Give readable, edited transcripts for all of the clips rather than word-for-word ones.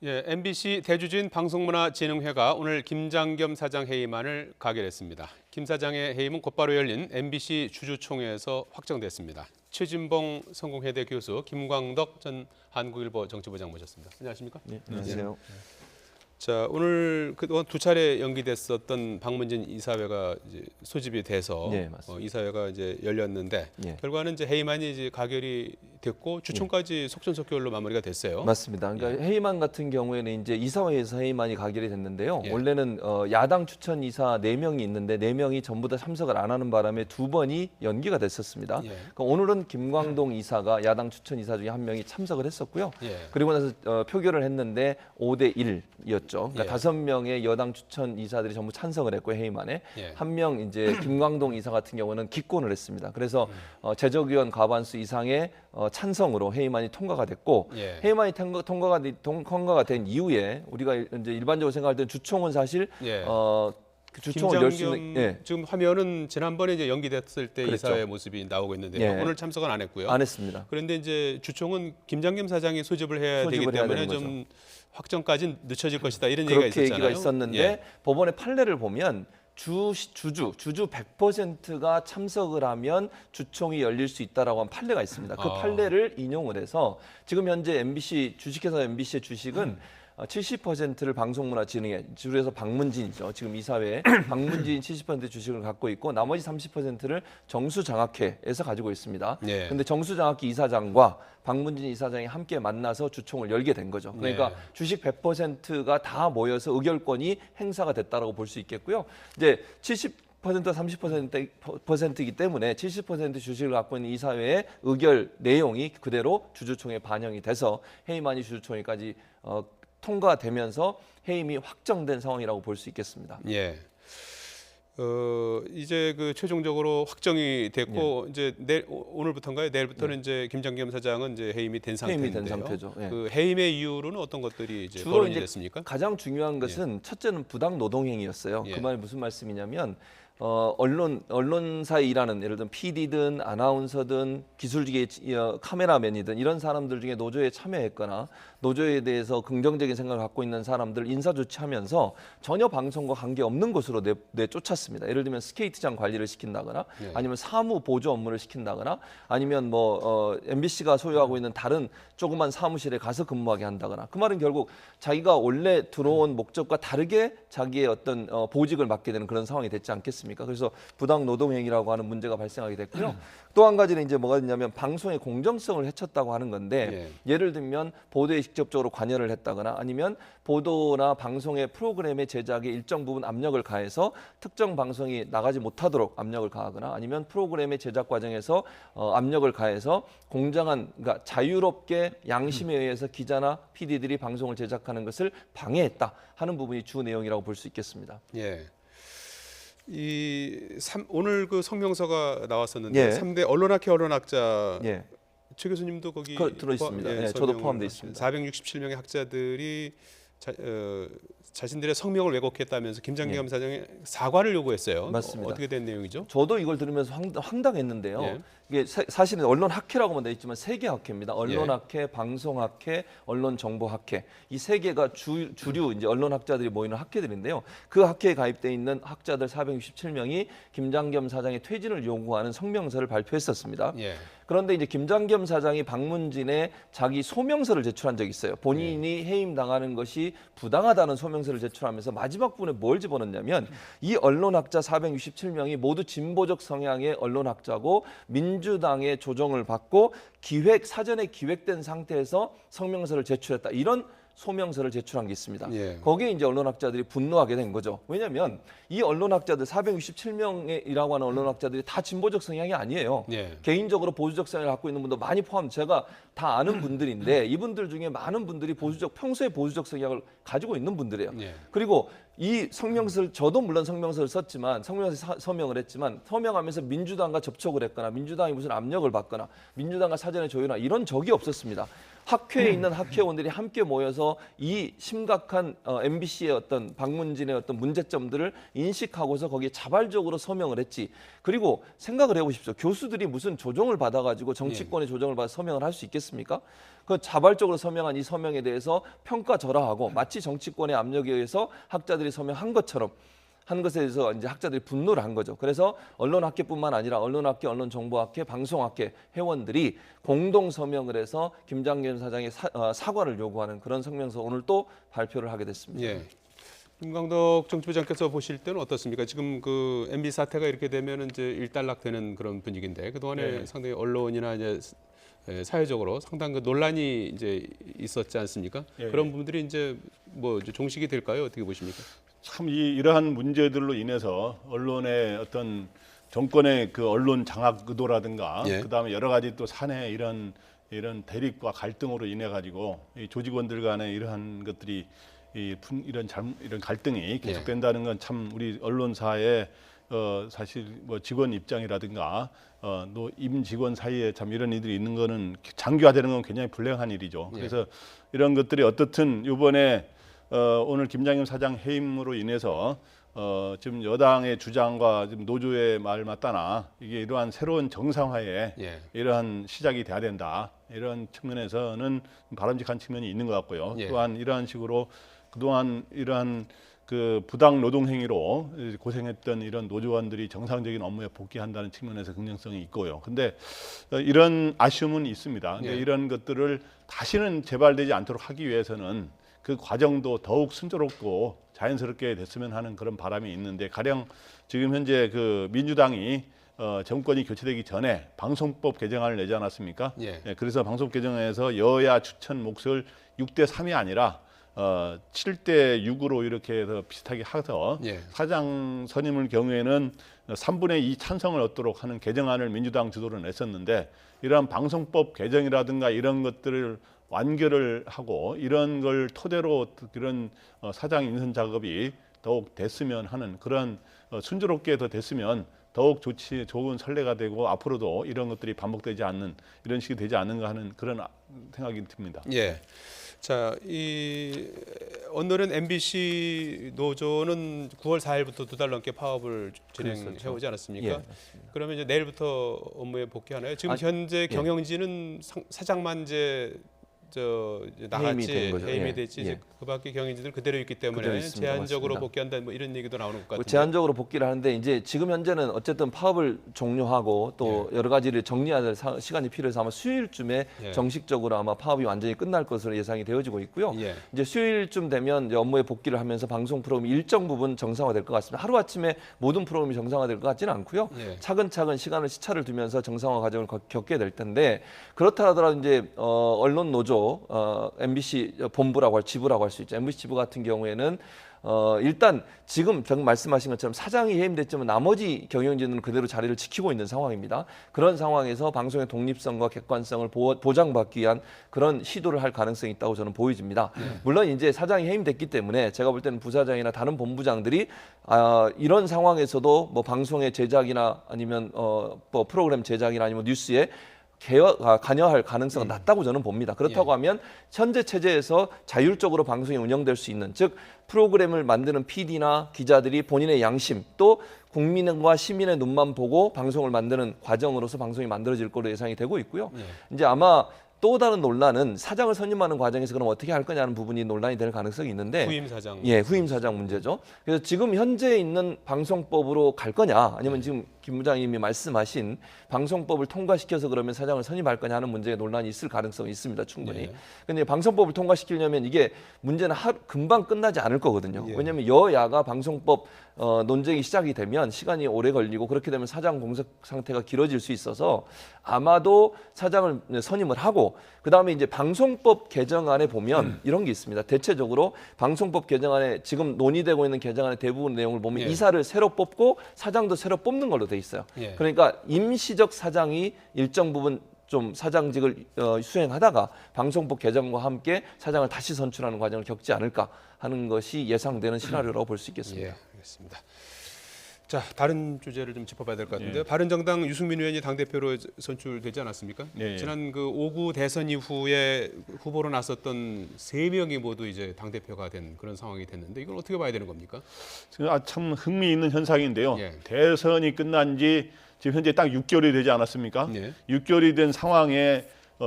예, MBC 대주주인 방송문화진흥회가 오늘 김장겸 사장 해임안을 가결했습니다. 김 사장의 해임은 곧바로 열린 MBC 주주총회에서 확정됐습니다. 최진봉 성공회대 교수, 김광덕 전 한국일보 정치부장 모셨습니다. 안녕하십니까? 네, 안녕하세요. 자, 오늘 그동안 두 차례 연기됐었던 방문진 이사회가 이제 소집이 돼서 네, 맞습니다. 이사회가 이제 열렸는데 네. 결과는 이제 해임안이 이제 가결이 됐고 주총까지 속전속결로 마무리가 됐어요. 맞습니다. 그러니까 해임안 같은 경우에는 이제 이사회에서 해임안이 가결이 됐는데요. 예. 원래는 야당 추천 이사 4명이 있는데 4명이 전부 다 참석을 안 하는 바람에 2번이 연기가 됐었습니다. 예. 그러니까 오늘은 김광동 이사가 야당 추천 이사 중에 한 명이 참석을 했었고요. 예. 그리고 나서 표결을 했는데 5대 1이었죠. 그러니까 예. 5명의 여당 추천 이사들이 전부 찬성을 했고 해임안에 예. 한 명 이제 김광동 이사 같은 경우는 기권을 했습니다. 그래서 제적의원 과반수 이상의 찬성으로 해임안이 통과가 됐고 예. 해임안이 통과가 된 이후에 우리가 이제 일반적으로 생각할 때는 주총은 사실 예. 그 주총을 열 수 있는 김장겸 지금 화면은 지난번에 이제 연기됐을 때 그랬죠. 이사회 모습이 나오고 있는데요. 예. 오늘 참석은 안 했고요. 안 했습니다. 그런데 이제 주총은 김장겸 사장이 소집을 해야 되기 소집을 해야 때문에 되는 좀 확정까지 늦춰질 것이다 이런 얘기가 그렇게 있었잖아요. 얘기가 있었는데 예. 법원의 판례를 보면 주주 100%가 참석을 하면 주총이 열릴 수 있다라고 한 판례가 있습니다. 그 아. 판례를 인용을 해서 지금 현재 MBC 주식회사 MBC의 주식은 70%를 방송문화진흥회, 줄여서 방문진이죠. 지금 이사회에 방문진 70% 주식을 갖고 있고 나머지 30%를 정수장학회에서 가지고 있습니다. 예. 근데 정수장학회 이사장과 방문진 이사장이 함께 만나서 주총을 열게 된 거죠. 그러니까 네. 주식 100%가 다 모여서 의결권이 행사가 됐다라고 볼 수 있겠고요. 이제 70%가 30%이기 때문에 70% 주식을 갖고 있는 이사회의 의결 내용이 그대로 주주총회에 반영이 돼서 해임안이 주주총회까지 통과되면서 해임이 확정된 상황이라고 볼 수 있겠습니다. 예. 이제 그 최종적으로 확정이 됐고 이제 오늘부터인가요? 내일부터는 이제 김장겸 사장은 이제 해임이 된 상태인데요. 해임이 된 상태죠. 예. 그 해임의 이유로는 어떤 것들이 이제 주로 거론이 이제 됐습니까? 가장 중요한 것은 첫째는 부당 노동행위였어요. 예. 그 말이 무슨 말씀이냐면 언론사에 일하는 예를 들면 PD든 아나운서든 기술직의 카메라맨이든 이런 사람들 중에 노조에 참여했거나 노조에 대해서 긍정적인 생각을 갖고 있는 사람들 인사 조치하면서 전혀 방송과 관계없는 곳으로 내쫓았습니다. 예를 들면 스케이트장 관리를 시킨다거나 네. 아니면 사무 보조 업무를 시킨다거나 아니면 MBC가 소유하고 있는 다른 조그만 사무실에 가서 근무하게 한다거나 그 말은 결국 자기가 원래 들어온 목적과 다르게 자기의 어떤 보직을 맡게 되는 그런 상황이 됐지 않겠습니까? 그래서 부당 노동행위라고 하는 문제가 발생하게 됐고요. 또 한 가지는 이제 뭐가 있냐면 방송의 공정성을 해쳤다고 하는 건데 예를 들면 보도에 직접적으로 관여를 했다거나 아니면 보도나 방송의 프로그램의 제작에 일정 부분 압력을 가해서 특정 방송이 나가지 못하도록 압력을 가하거나 아니면 프로그램의 제작 과정에서 압력을 가해서 공정한 그러니까 자유롭게 양심에 의해서 기자나 PD들이 방송을 제작하는 것을 방해했다 하는 부분이 주 내용이라고 볼 수 있겠습니다. 예. 오늘 그 성명서가 나왔었는데 예. 3대 언론학회 예. 최 교수님도 거기 들어 있습니다. 예, 저도 포함되어 있습니다. 467명의 학자들이 자신들의 성명을 왜곡했다면서 김장겸 사장의 사과를 요구했어요. 맞습니다. 어떻게 된 내용이죠? 저도 이걸 들으면서 황당했는데요. 예. 이게 사실은 언론학회라고만 돼 있지만 세 개 학회입니다. 언론학회, 방송학회, 언론정보학회 이 세 개가 주류 이제 언론학자들이 모이는 학회들인데요. 그 학회에 가입돼 있는 학자들 467명이 김장겸 사장의 퇴진을 요구하는 성명서를 발표했었습니다. 예. 그런데 이제 김장겸 사장이 방문진에 자기 소명서를 제출한 적이 있어요. 본인이 해임 당하는 것이 부당하다는 소명서를 제출하면서 마지막 부분에 뭘 집어넣냐면 이 언론학자 467명이 모두 진보적 성향의 언론학자고 민주당의 조정을 받고 사전에 기획된 상태에서 성명서를 제출했다. 이런 소명서를 제출한 게 있습니다. 예. 거기에 이제 언론학자들이 분노하게 된 거죠. 왜냐하면 이 언론학자들 467명이라고 하는 언론학자들이 다 진보적 성향이 아니에요. 예. 개인적으로 보수적 성향을 갖고 있는 분도 많이 포함. 제가 다 아는 분들인데 이분들 중에 많은 분들이 평소에 보수적 성향을 가지고 있는 분들이에요. 예. 그리고 이 성명서를 저도 물론 성명서를 썼지만 성명서 서명을 했지만 서명하면서 민주당과 접촉을 했거나 민주당이 무슨 압력을 받거나 민주당과 사전에 조율하나 이런 적이 없었습니다. 학회에 있는 학회원들이 함께 모여서 이 심각한 MBC의 어떤 박문진의 어떤 문제점들을 인식하고서 거기에 자발적으로 서명을 했지. 그리고 생각을 해보십시오. 교수들이 무슨 조정을 받아가지고 정치권의 조정을 받아 서명을 할 수 있겠습니까? 그 자발적으로 서명한 이 서명에 대해서 평가절하하고 마치 정치권의 압력에 의해서 학자들이 서명한 것처럼 한 것에 대해서 이제 학자들이 분노를 한 거죠. 그래서 언론학계뿐만 아니라 언론학계, 언론정보학계, 방송학계 회원들이 공동 서명을 해서 김장겸 사장의 사과를 요구하는 그런 성명서 오늘 또 발표를 하게 됐습니다. 예. 김광덕 정치부장께서 보실 때는 어떻습니까? 지금 그 MB 사태가 이렇게 되면 이제 일단락되는 그런 분위기인데 그 동안에 상당히 언론이나 이제 사회적으로 상당 그 논란이 이제 있었지 않습니까? 그런 부분들이 이제 뭐 이제 종식이 될까요? 어떻게 보십니까? 참 이러한 문제들로 인해서 언론의 어떤 정권의 그 언론 장악 의도라든가 그다음에 여러 가지 또 사내 이런 대립과 갈등으로 인해 가지고 이 조직원들 간의 이러한 것들이 이런 갈등이 계속된다는 건 참 우리 언론사의 사실 뭐 직원 입장이라든가 임직원 사이에 참 이런 일들이 있는 거는 장기화되는 건 굉장히 불행한 일이죠. 그래서 이런 것들이 어떻든 이번에 오늘 김장겸 사장 해임으로 인해서 지금 여당의 주장과 지금 노조의 말 맞다나 이게 이러한 새로운 정상화에 이러한 시작이 돼야 된다. 이런 측면에서는 바람직한 측면이 있는 것 같고요. 또한 이러한 식으로 그동안 이러한 그 부당 노동 행위로 고생했던 이런 노조원들이 정상적인 업무에 복귀한다는 측면에서 긍정성이 있고요. 근데 이런 아쉬움은 있습니다. 근데 이런 것들을 다시는 재발되지 않도록 하기 위해서는 그 과정도 더욱 순조롭고 자연스럽게 됐으면 하는 그런 바람이 있는데 가령 지금 현재 그 민주당이 정권이 교체되기 전에 방송법 개정안을 내지 않았습니까? 그래서 방송법 개정에서 여야 추천 몫을 6대 3이 아니라 7대 6으로 이렇게 해서 비슷하게 해서 사장 선임을 경우에는 3분의 2 찬성을 얻도록 하는 개정안을 민주당 주도로 냈었는데 이러한 방송법 개정이라든가 이런 것들을 완결을 하고 이런 걸 토대로 이런 사장 인선 작업이 더욱 됐으면 하는 그런 순조롭게 더 됐으면 더욱 좋은 선례가 되고 앞으로도 이런 것들이 반복되지 않는 이런 식이 되지 않는가 하는 그런 생각이 듭니다. 예. 자, 이 오늘은 MBC 노조는 9월 4일부터 2달 넘게 파업을 진행해 오지 않았습니까? 그러면 이제 내일부터 업무에 복귀하나요? 지금 현재 경영진은 사장만 이제 나갔지 해임이 됐지 이제 그밖에 경영진들 그대로 있기 때문에 제한적으로 복귀한다 뭐 이런 얘기도 나오는 것 같은데. 제한적으로 복귀를 하는데 이제 지금 현재는 어쨌든 파업을 종료하고 또 여러 가지를 정리해야 될 시간이 필요해서 아마 수요일쯤에 정식적으로 아마 파업이 완전히 끝날 것으로 예상이 되어지고 있고요. 이제 수요일쯤 되면 이제 업무에 복귀를 하면서 방송 프로그램이 일정 부분 정상화될 것 같습니다. 하루 아침에 모든 프로그램이 정상화될 것 같지는 않고요. 차근차근 시차를 두면서 정상화 과정을 겪게 될 텐데 그렇다 하더라도 이제 언론 노조 MBC 본부라고 지부라고 할 수 있죠. MBC 지부 같은 경우에는 일단 지금 방금 말씀하신 것처럼 사장이 해임됐지만 나머지 경영진은 그대로 자리를 지키고 있는 상황입니다. 그런 상황에서 방송의 독립성과 객관성을 보장받기 위한 그런 시도를 할 가능성이 있다고 저는 보여집니다. 물론 이제 사장이 해임됐기 때문에 제가 볼 때는 부사장이나 다른 본부장들이 이런 상황에서도 뭐 방송의 제작이나 아니면 뭐 프로그램 제작이나 아니면 뉴스에 관여할 가능성은 낮다고 저는 봅니다. 그렇다고 하면 현재 체제에서 자율적으로 방송이 운영될 수 있는 즉 프로그램을 만드는 PD나 기자들이 본인의 양심 또 국민과 시민의 눈만 보고 방송을 만드는 과정으로서 방송이 만들어질 거로 예상이 되고 있고요. 이제 아마 또 다른 논란은 사장을 선임하는 과정에서 그럼 어떻게 할 거냐는 부분이 논란이 될 가능성이 있는데 후임 사장. 후임 사장 문제죠. 그래서 지금 현재 있는 방송법으로 갈 거냐 아니면 지금 김 부장님이 말씀하신 방송법을 통과시켜서 그러면 사장을 선임할 거냐 하는 문제에 논란이 있을 가능성이 있습니다. 충분히. 근데 방송법을 통과시키려면 이게 문제는 금방 끝나지 않을 거거든요. 왜냐하면 여야가 방송법 논쟁이 시작이 되면 시간이 오래 걸리고 그렇게 되면 사장 공석 상태가 길어질 수 있어서 아마도 사장을 선임을 하고 그다음에 이제 방송법 개정안에 보면 이런 게 있습니다. 대체적으로 방송법 개정안에 지금 논의되고 있는 개정안의 대부분 내용을 보면 이사를 새로 뽑고 사장도 새로 뽑는 걸로 돼 있어요. 그러니까 임시적 사장이 일정 부분 좀 사장직을 수행하다가 방송법 개정과 함께 사장을 다시 선출하는 과정을 겪지 않을까 하는 것이 예상되는 시나리오라고 볼 수 있겠습니다. 알겠습니다. 자, 다른 주제를 좀 짚어봐야 될 것 같은데요. 예. 바른정당 유승민 의원이 당대표로 선출되지 않았습니까? 예, 예. 지난 그 5구 대선 이후에 후보로 나섰던 3명이 모두 이제 당대표가 된 그런 상황이 됐는데 이걸 어떻게 봐야 되는 겁니까? 참 흥미있는 현상인데요. 예. 대선이 끝난 지 지금 현재 딱 6개월이 되지 않았습니까? 예. 6개월이 된 상황에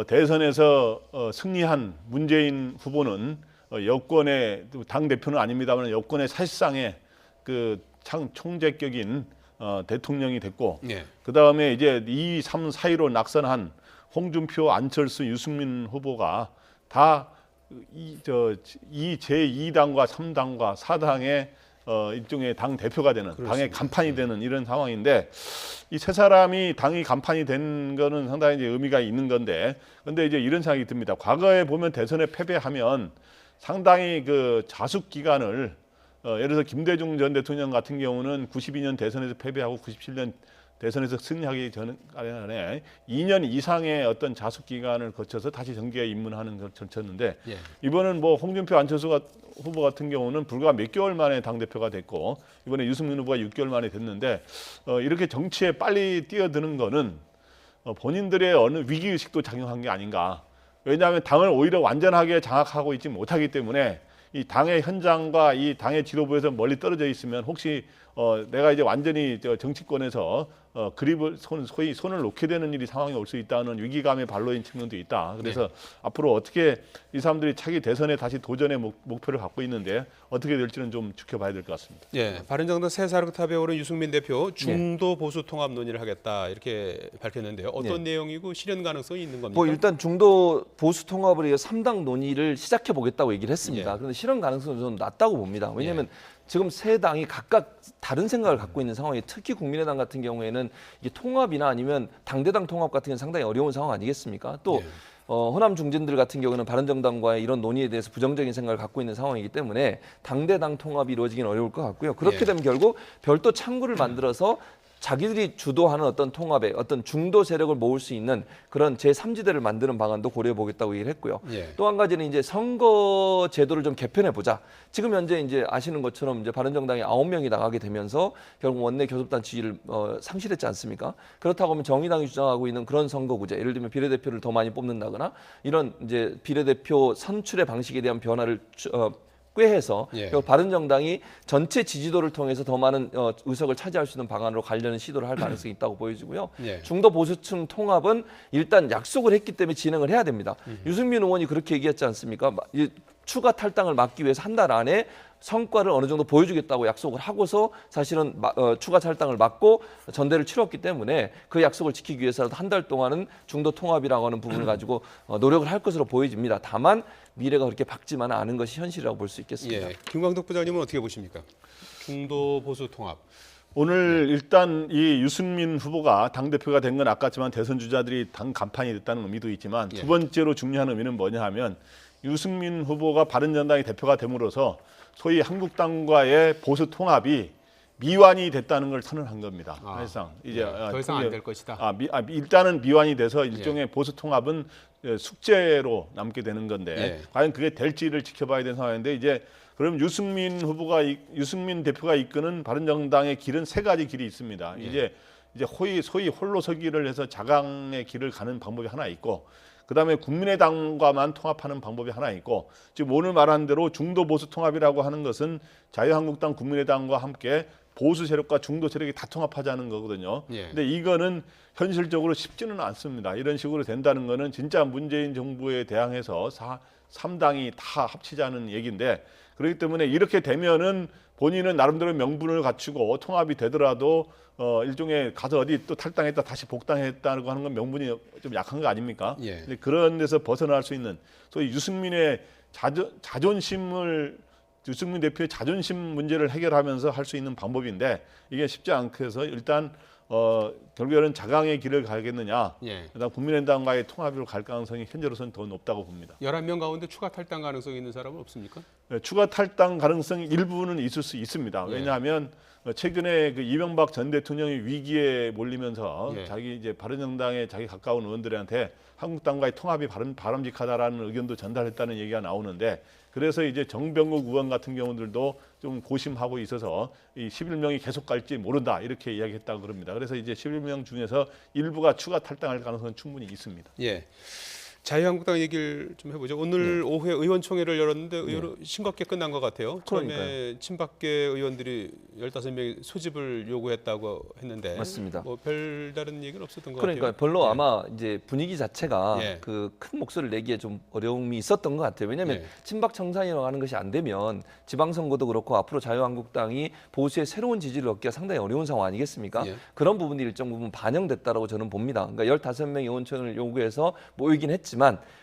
대선에서 승리한 문재인 후보는 여권의 당 대표는 아닙니다만 여권의 사실상의 그 총재격인 대통령이 됐고, 예. 그 다음에 이제 2, 3, 4위로 낙선한 홍준표, 안철수, 유승민 후보가 다 제2당과 3당과 4당의 일종의 당 대표가 되는, 당의 간판이 되는 이런 상황인데, 이 세 사람이 당이 간판이 된 거는 상당히 이제 의미가 있는 건데, 근데 이제 이런 생각이 듭니다. 과거에 보면 대선에 패배하면 상당히 그 자숙 기간을 예를 들어서 김대중 전 대통령 같은 경우는 92년 대선에서 패배하고 97년 대선에서 승리하기 전에 2년 이상의 어떤 자숙 기간을 거쳐서 다시 정계에 입문하는 걸 거쳤는데, 예. 이번은 뭐 홍준표, 안철수 후보 같은 경우는 불과 몇 개월 만에 당 대표가 됐고, 이번에 유승민 후보가 6개월 만에 됐는데, 이렇게 정치에 빨리 뛰어드는 거는 본인들의 어느 위기 의식도 작용한 게 아닌가. 왜냐하면 당을 오히려 완전하게 장악하고 있지 못하기 때문에 이 당의 현장과 이 당의 지도부에서 멀리 떨어져 있으면 혹시 내가 이제 완전히 정치권에서 그립을 소위 손을 놓게 되는 일이 상황이 올 수 있다는 위기감의 발로인 측면도 있다. 그래서 앞으로 어떻게 이 사람들이 차기 대선에 다시 도전의 목표를 갖고 있는데 어떻게 될지는 좀 지켜봐야 될 것 같습니다. 예, 바른정당 새 사령탑에 오른 유승민 대표 중도 보수 통합 논의를 하겠다 이렇게 밝혔는데요. 어떤 내용이고 실현 가능성이 있는 겁니까? 뭐 일단 중도 보수 통합을 위해 3당 논의를 시작해 보겠다고 얘기를 했습니다. 예. 그런데 실현 가능성은 저는 낮다고 봅니다. 왜냐하면 지금 세 당이 각각 다른 생각을 갖고 있는 상황이, 특히 국민의당 같은 경우에는 이게 통합이나 아니면 당대당 통합 같은 게 상당히 어려운 상황 아니겠습니까? 또 호남 중진들 같은 경우는 바른정당과의 이런 논의에 대해서 부정적인 생각을 갖고 있는 상황이기 때문에 당대당 통합이 이루어지기는 어려울 것 같고요. 그렇게 되면 결국 별도 창구를 만들어서 자기들이 주도하는 어떤 통합에 어떤 중도 세력을 모을 수 있는 그런 제3지대를 만드는 방안도 고려해 보겠다고 얘기를 했고요. 또 한 가지는 이제 선거 제도를 좀 개편해 보자. 지금 현재 이제 아시는 것처럼 이제 바른정당이 9명이 나가게 되면서 결국 원내 교섭단 지위를 상실했지 않습니까? 그렇다고 하면 정의당이 주장하고 있는 그런 선거구제, 예를 들면 비례대표를 더 많이 뽑는다거나 이런 이제 비례대표 선출의 방식에 대한 변화를 꾀해서 바른정당이 전체 지지도를 통해서 더 많은 의석을 차지할 수 있는 방안으로 가려는 시도를 할 가능성이 있다고 보여지고요. 중도 보수층 통합은 일단 약속을 했기 때문에 진행을 해야 됩니다. 유승민 의원이 그렇게 얘기했지 않습니까? 추가 탈당을 막기 위해서 한 달 안에 성과를 어느 정도 보여주겠다고 약속을 하고서 사실은 추가 탈당을 막고 전대를 치렀기 때문에 그 약속을 지키기 위해서라도 한 달 동안은 중도 통합이라고 하는 부분을 가지고 노력을 할 것으로 보여집니다. 다만 미래가 그렇게 밝지만은 않은 것이 현실이라고 볼 수 있겠습니다. 김광덕 부장님은 어떻게 보십니까? 중도 보수 통합. 오늘 일단 이 유승민 후보가 당대표가 된 건 아깝지만 대선 주자들이 당 간판이 됐다는 의미도 있지만, 두 번째로 중요한 의미는 뭐냐 하면 유승민 후보가 바른정당의 대표가 됨으로써 소위 한국당과의 보수 통합이 미완이 됐다는 걸 선언한 겁니다. 사실상 이제 더 이상 안 될 것이다. 일단은 미완이 돼서 일종의 보수 통합은 숙제로 남게 되는 건데 과연 그게 될지를 지켜봐야 되는 상황인데, 이제 그럼 유승민 대표가 이끄는 바른정당의 길은 세 가지 길이 있습니다. 이제 소위 홀로서기를 해서 자강의 길을 가는 방법이 하나 있고, 그다음에 국민의당과만 통합하는 방법이 하나 있고, 지금 오늘 말한 대로 중도 보수 통합이라고 하는 것은 자유한국당, 국민의당과 함께 보수 세력과 중도 세력이 다 통합하자는 거거든요. 근데 이거는 현실적으로 쉽지는 않습니다. 이런 식으로 된다는 거는 진짜 문재인 정부에 대항해서 3당이 다 합치자는 얘기인데, 그렇기 때문에 이렇게 되면은 본인은 나름대로 명분을 갖추고 통합이 되더라도 일종의 가서 어디 또 탈당했다 다시 복당했다고 하는 건 명분이 좀 약한 거 아닙니까? 근데 그런 데서 벗어날 수 있는 소위 유승민 대표의 자존심 문제를 해결하면서 할 수 있는 방법인데, 이게 쉽지 않고 해서 일단 결국에는 자강의 길을 가겠느냐, 그다음 국민의당과의 통합으로 갈 가능성이 현재로서는 더 높다고 봅니다. 11명 가운데 추가 탈당 가능성이 있는 사람은 없습니까? 추가 탈당 가능성이 일부는 있을 수 있습니다. 왜냐하면 최근에 그 이명박 전 대통령이 위기에 몰리면서 자기 이제 바른정당에 자기 가까운 의원들한테 한국당과의 통합이 바람직하다라는 의견도 전달했다는 얘기가 나오는데, 그래서 이제 정병국 의원 같은 경우들도 좀 고심하고 있어서 이 11명이 계속 갈지 모른다 이렇게 이야기했다고 그럽니다. 그래서 이제 11명 중에서 일부가 추가 탈당할 가능성은 충분히 있습니다. 예. 자유한국당 얘기를 좀 해보죠. 오늘 오후에 의원총회를 열었는데 의외로 싱겁게 끝난 것 같아요. 처음에 그러니까요. 친박계 의원들이 15명이 소집을 요구했다고 했는데 맞습니다. 뭐 별다른 얘기는 없었던 것 그러니까 같아요. 별로 예. 아마 이제 분위기 자체가 예. 그 큰 목소리를 내기에 좀 어려움이 있었던 것 같아요. 왜냐하면 예. 친박 청산이라고 하는 것이 안 되면 지방선거도 그렇고 앞으로 자유한국당이 보수의 새로운 지지를 얻기가 상당히 어려운 상황 아니겠습니까? 예. 그런 부분이 일정 부분 반영됐다라고 저는 봅니다. 그러니까 15명 의원총회를 요구해서 모이긴 했지만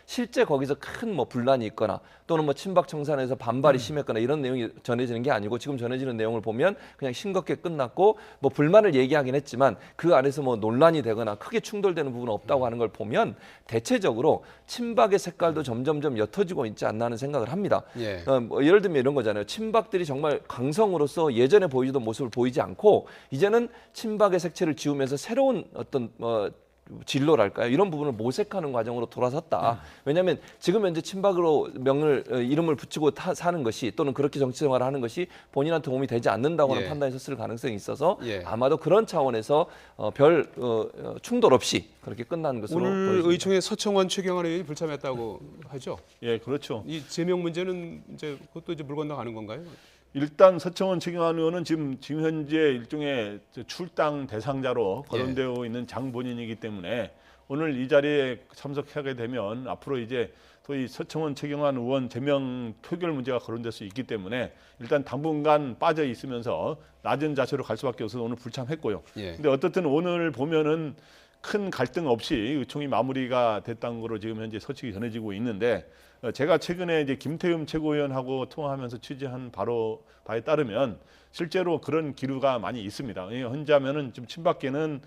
실제 거기서 큰 뭐 분란이 있거나 또는 뭐 친박 청산에서 반발이 심했거나 이런 내용이 전해지는 게 아니고 지금 전해지는 내용을 보면 그냥 싱겁게 끝났고 뭐 불만을 얘기하긴 했지만 그 안에서 뭐 논란이 되거나 크게 충돌되는 부분은 없다고 하는 걸 보면 대체적으로 친박의 색깔도 점점점 옅어지고 있지 않나 하는 생각을 합니다. 예. 뭐 예를 들면 이런 거잖아요. 친박들이 정말 강성으로서 예전에 보이던 모습을 보이지 않고 이제는 친박의 색채를 지우면서 새로운 어떤 진로랄까요? 이런 부분을 모색하는 과정으로 돌아섰다. 왜냐하면 지금 현재 친박으로 이름을 붙이고 사는 것이 또는 그렇게 정치 생활을 하는 것이 본인한테 도움이 되지 않는다고 하는 예. 판단이 섰을 가능성이 있어서 예. 아마도 그런 차원에서 별 충돌 없이 그렇게 끝난 것으로 오늘 보여집니다. 의총에 서청원 최경환 의원이 불참했다고 하죠. 예, 그렇죠. 이 제명 문제는 이제 그것도 이제 물 건너가는 건가요? 일단 서청원 최경환 의원은 지금 현재 일종의 출당 대상자로 거론되어 있는 장본인이기 때문에 오늘 이 자리에 참석하게 되면 앞으로 이제 소위 서청원 최경환 의원 제명 표결 문제가 거론될 수 있기 때문에 일단 당분간 빠져 있으면서 낮은 자세로 갈 수밖에 없어서 오늘 불참했고요. 예. 근데 어떻든 오늘 보면은 큰 갈등 없이 의총이 마무리가 됐다는 거로 지금 현재 소식이 전해지고 있는데 제가 최근에 이제 김태흠 최고위원하고 통화하면서 취재한 바에 따르면 실제로 그런 기류가 많이 있습니다. 현재 하면은 좀 친박계는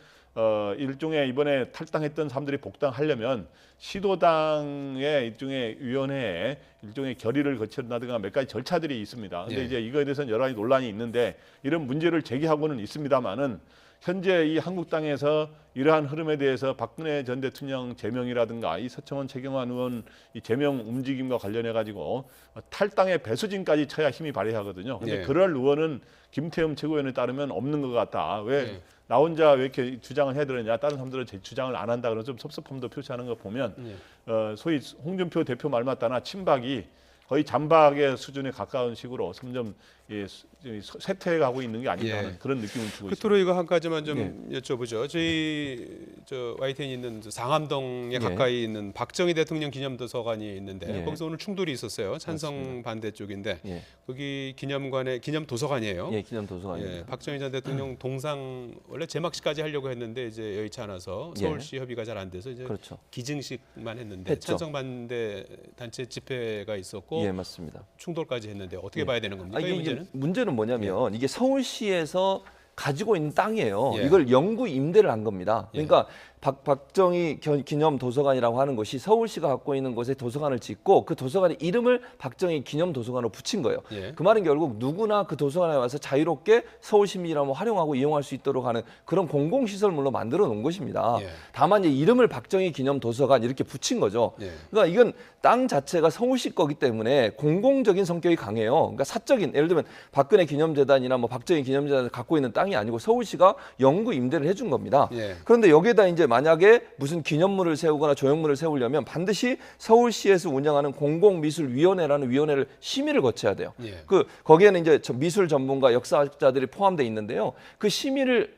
일종의 이번에 탈당했던 사람들이 복당하려면 시도당의 일종의 위원회에 일종의 결의를 거친다든가 몇 가지 절차들이 있습니다. 근데 예. 이제 이거에 대해서는 여러 가지 논란이 있는데 이런 문제를 제기하고는 있습니다만은 현재 이 한국당에서 이러한 흐름에 대해서 박근혜 전 대통령 제명이라든가 이 서청원 최경환 의원 이 제명 움직임과 관련해 가지고 탈당의 배수진까지 쳐야 힘이 발휘하거든요. 근데 예. 그럴 의원은 김태흠 최고위원에 따르면 없는 것 같다. 왜 예. 나 혼자 왜 이렇게 주장을 해야 되느냐? 다른 사람들은 제 주장을 안 한다. 그런 좀 섭섭함도 표시하는 거 보면 소위 홍준표 대표 말 맞다나 친박이 거의 잔박의 수준에 가까운 식으로 점점 쇠퇴해가고 있는 게 아닌가 하는 그런 느낌을 주고 있습니다. 끝으로 이거 한 가지만 좀 여쭤보죠. 저희 YTN이 있는 상암동에 가까이 있는 박정희 대통령 기념도서관이 있는데 예. 거기서 오늘 충돌이 있었어요. 찬성 반대 쪽인데 예. 거기 기념 도서관이에요. 예, 기념 도서관입니다. 예, 박정희 전 대통령 동상 원래 제막식까지 하려고 했는데 이제 여의치 않아서 서울시 협의가 잘 안 돼서 이제 그렇죠. 기증식만 했는데 했죠. 찬성 반대 단체 집회가 있었고 예, 맞습니다. 충돌까지 했는데 어떻게 봐야 되는 겁니까? 이 이게 문제는? 문제는 뭐냐면 이게 서울시에서 가지고 있는 땅이에요. 예. 이걸 영구 임대를 한 겁니다. 그러니까 박정희 기념 도서관이라고 하는 것이 서울시가 갖고 있는 곳에 도서관을 짓고 그 도서관의 이름을 박정희 기념 도서관으로 붙인 거예요. 예. 그 말은 결국 누구나 그 도서관에 와서 자유롭게 서울 시민이라면 활용하고 이용할 수 있도록 하는 그런 공공시설물로 만들어 놓은 것입니다. 예. 다만 이제 이름을 박정희 기념 도서관 이렇게 붙인 거죠. 예. 그러니까 이건 땅 자체가 서울시 거기 때문에 공공적인 성격이 강해요. 그러니까 사적인 예를 들면 박근혜 기념재단이나 뭐 박정희 기념재단을 갖고 있는 땅이 아니고 서울시가 영구 임대를 해준 겁니다. 예. 그런데 여기에다 이제 만약에 무슨 기념물을 세우거나 조형물을 세우려면 반드시 서울시에서 운영하는 공공미술위원회라는 위원회를 심의를 거쳐야 돼요. 예. 거기에는 이제 미술 전문가, 역사학자들이 포함되어 있는데요. 그 심의를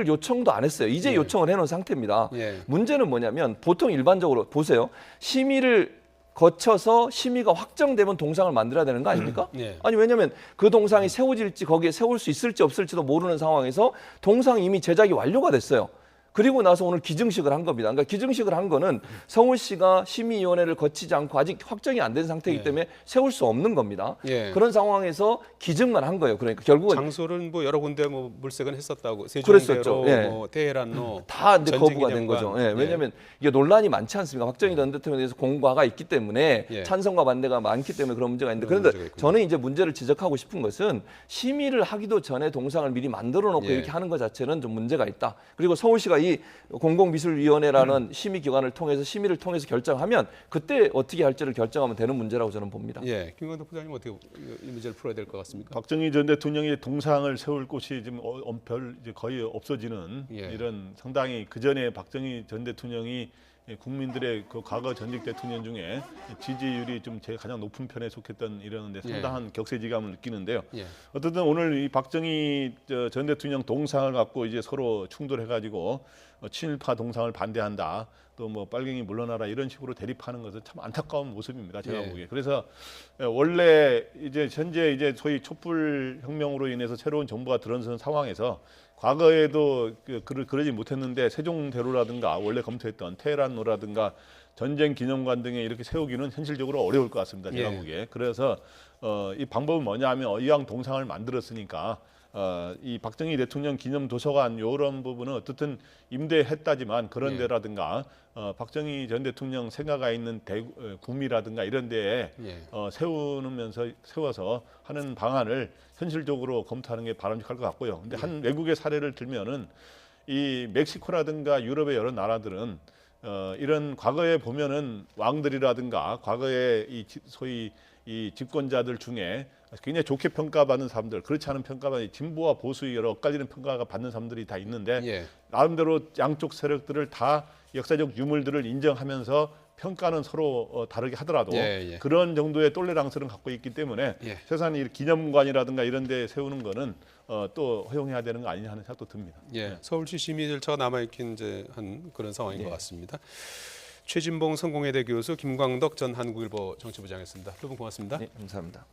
요청도 안 했어요. 이제 요청을 해놓은 상태입니다. 예. 문제는 뭐냐면 보통 일반적으로 보세요. 심의를 거쳐서 심의가 확정되면 동상을 만들어야 되는 거 아닙니까? 예. 아니 왜냐하면 그 동상이 세워질지 거기에 세울 수 있을지 없을지도 모르는 상황에서 동상이 이미 제작이 완료가 됐어요. 그리고 나서 오늘 기증식을 한 겁니다. 그러니까 기증식을 한 거는 서울시가 심의위원회를 거치지 않고 아직 확정이 안 된 상태이기 때문에 세울 수 없는 겁니다. 예. 그런 상황에서 기증만 한 거예요. 그러니까 결국은 장소는 뭐 여러 군데 뭐 물색은 했었다고 그랬었죠. 세종대로, 예. 뭐 테헤란로 다 이제 거부가 된 전쟁기념관. 거죠. 예, 왜냐하면 이게 논란이 많지 않습니까? 박정희 전 대통령에 대해서 공과가 있기 때문에 예. 찬성과 반대가 많기 때문에 그런 문제가 있는데 그런 그런데 문제가 있군요. 저는 이제 문제를 지적하고 싶은 것은 심의를 하기도 전에 동상을 미리 만들어 놓고 예. 이렇게 하는 것 자체는 좀 문제가 있다. 그리고 서울시가 이 공공미술위원회라는 심의기관을 통해서 심의를 통해서 결정하면 그때 어떻게 할지를 결정하면 되는 문제라고 저는 봅니다. 예, 김광덕 부장님 어떻게 이 문제를 풀어야 될 것 같습니까? 박정희 전 대통령이 동상을 세울 곳이 지금 별 이제 거의 없어지는 예. 이런 상당히 그 전에 박정희 전 대통령이 국민들의 그 과거 전직 대통령 중에 지지율이 좀 제일 가장 높은 편에 속했던 이러는데 상당한 격세지감을 느끼는데요. 예. 어쨌든 오늘 이 박정희 전 대통령 동상을 갖고 이제 서로 충돌해가지고 친일파 동상을 반대한다. 또 뭐 빨갱이 물러나라 이런 식으로 대립하는 것은 참 안타까운 모습입니다. 제가 예. 보기에. 그래서 원래 이제 현재 이제 소위 촛불 혁명으로 인해서 새로운 정부가 들어선 상황에서 과거에도 그러지 못했는데 세종대로라든가 원래 검토했던 테헤란로라든가 전쟁 기념관 등에 이렇게 세우기는 현실적으로 어려울 것 같습니다. 제가 예. 보기에. 그래서 이 방법은 뭐냐면 이왕 동상을 만들었으니까 이 박정희 대통령 기념 도서관 이런 부분은 어떻든 임대했다지만 그런 예. 데라든가 박정희 전 대통령 생가가 있는 구미라든가 이런 데에 예. 세워서 하는 방안을 현실적으로 검토하는 게 바람직할 것 같고요. 근데 한 외국의 사례를 들면은 이 멕시코라든가 유럽의 여러 나라들은 이런 과거에 보면은 왕들이라든가 과거에 소위 이 집권자들 중에 굉장히 좋게 평가받는 사람들, 그렇지 않은 평가받는 진보와 보수의 여러 엇갈리는 평가가 받는 사람들이 다 있는데 예. 나름대로 양쪽 세력들을 다 역사적 유물들을 인정하면서 평가는 서로 다르게 하더라도 예, 예. 그런 정도의 똘레랑스를 갖고 있기 때문에 예. 세상에 기념관이라든가 이런 데 세우는 거는 또 허용해야 되는 거 아니냐 하는 생각도 듭니다. 예, 서울시 심의 절차가 남아있긴 이제 한 그런 상황인 것 같습니다. 최진봉 성공회대 교수, 김광덕 전 한국일보 정치부장이었습니다. 두 분 고맙습니다. 네, 감사합니다.